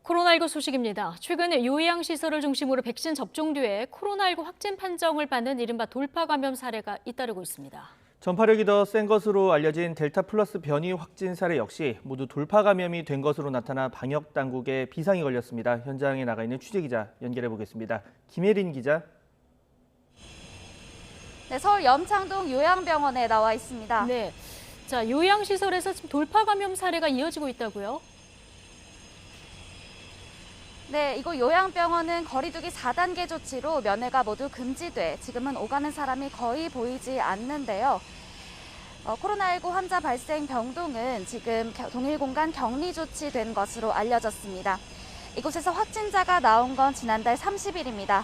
코로나19 소식입니다. 최근 요양시설을 중심으로 백신 접종 뒤에 코로나19 확진 판정을 받는 이른바 돌파 감염 사례가 잇따르고 있습니다. 전파력이 더 센 것으로 알려진 델타 플러스 변이 확진 사례 역시 모두 돌파 감염이 된 것으로 나타나 방역 당국에 비상이 걸렸습니다. 현장에 나가 있는 취재기자 연결해 보겠습니다. 김혜린 기자. 네, 서울 염창동 요양병원에 나와 있습니다. 네, 자 요양시설에서 지금 돌파 감염 사례가 이어지고 있다고요? 네, 이곳 요양병원은 거리두기 4단계 조치로 면회가 모두 금지돼 지금은 오가는 사람이 거의 보이지 않는데요. 코로나19 환자 발생 병동은 지금 동일 공간 격리 조치된 것으로 알려졌습니다. 이곳에서 확진자가 나온 건 지난달 30일입니다.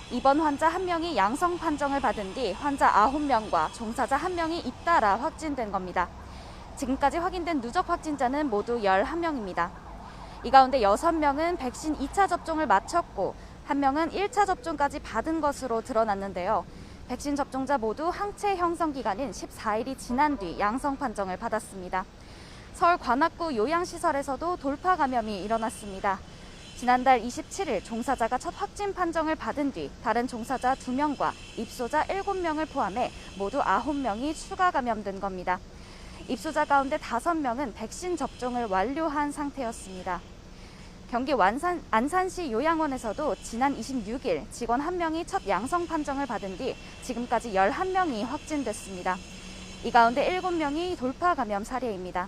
입원 환자 1명이 양성 판정을 받은 뒤 환자 9명과 종사자 1명이 잇따라 확진된 겁니다. 지금까지 확인된 누적 확진자는 모두 11명입니다. 이 가운데 6명은 백신 2차 접종을 마쳤고 1명은 1차 접종까지 받은 것으로 드러났는데요. 백신 접종자 모두 항체 형성 기간인 14일이 지난 뒤 양성 판정을 받았습니다. 서울 관악구 요양시설에서도 돌파 감염이 일어났습니다. 지난달 27일 종사자가 첫 확진 판정을 받은 뒤 다른 종사자 2명과 입소자 7명을 포함해 모두 9명이 추가 감염된 겁니다. 입소자 가운데 5명은 백신 접종을 완료한 상태였습니다. 경기 안산시 요양원에서도 지난 26일 직원 1명이 첫 양성 판정을 받은 뒤 지금까지 11명이 확진됐습니다. 이 가운데 7명이 돌파 감염 사례입니다.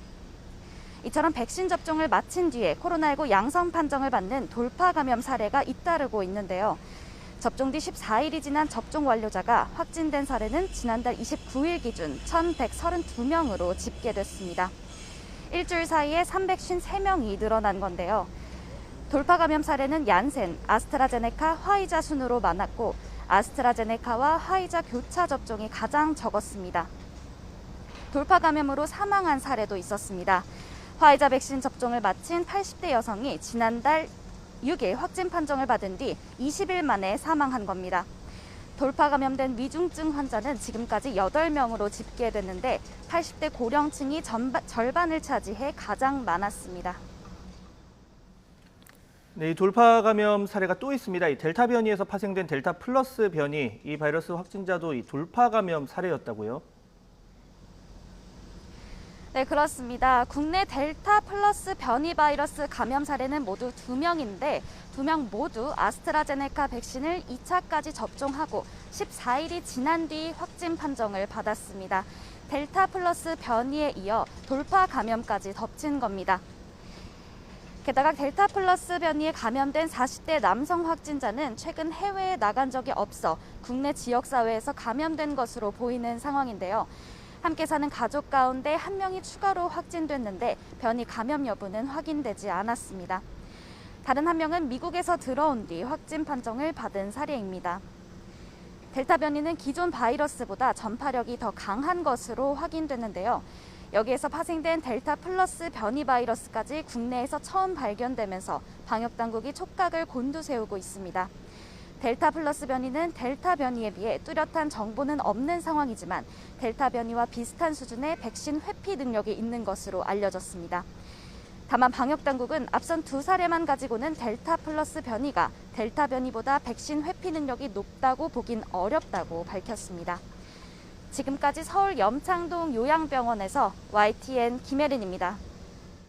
이처럼 백신 접종을 마친 뒤에 코로나19 양성 판정을 받는 돌파 감염 사례가 잇따르고 있는데요. 접종 뒤 14일이 지난 접종 완료자가 확진된 사례는 지난달 29일 기준 1,132명으로 집계됐습니다. 일주일 사이에 353명이 늘어난 건데요. 돌파 감염 사례는 얀센, 아스트라제네카, 화이자 순으로 많았고 아스트라제네카와 화이자 교차 접종이 가장 적었습니다. 돌파 감염으로 사망한 사례도 있었습니다. 화이자 백신 접종을 마친 80대 여성이 지난달 6일 확진 판정을 받은 뒤 20일 만에 사망한 겁니다. 돌파 감염된 위중증 환자는 지금까지 8명으로 집계됐는데 80대 고령층이 절반을 차지해 가장 많았습니다. 네, 이 돌파 감염 사례가 또 있습니다. 이 델타 변이에서 파생된 델타 플러스 변이, 이 바이러스 확진자도 이 돌파 감염 사례였다고요? 네, 그렇습니다. 국내 델타 플러스 변이 바이러스 감염 사례는 모두 2명인데 2명 모두 아스트라제네카 백신을 2차까지 접종하고 14일이 지난 뒤 확진 판정을 받았습니다. 델타 플러스 변이에 이어 돌파 감염까지 덮친 겁니다. 게다가 델타 플러스 변이에 감염된 40대 남성 확진자는 최근 해외에 나간 적이 없어 국내 지역사회에서 감염된 것으로 보이는 상황인데요. 함께 사는 가족 가운데 1명이 추가로 확진됐는데 변이 감염 여부는 확인되지 않았습니다. 다른 1명은 미국에서 들어온 뒤 확진 판정을 받은 사례입니다. 델타 변이는 기존 바이러스보다 전파력이 더 강한 것으로 확인됐는데요. 여기에서 파생된 델타 플러스 변이 바이러스까지 국내에서 처음 발견되면서 방역당국이 촉각을 곤두세우고 있습니다. 델타 플러스 변이는 델타 변이에 비해 뚜렷한 정보는 없는 상황이지만 델타 변이와 비슷한 수준의 백신 회피 능력이 있는 것으로 알려졌습니다. 다만 방역당국은 앞선 2사례만 가지고는 델타 플러스 변이가 델타 변이보다 백신 회피 능력이 높다고 보긴 어렵다고 밝혔습니다. 지금까지 서울 염창동 요양병원에서 YTN 김혜린입니다.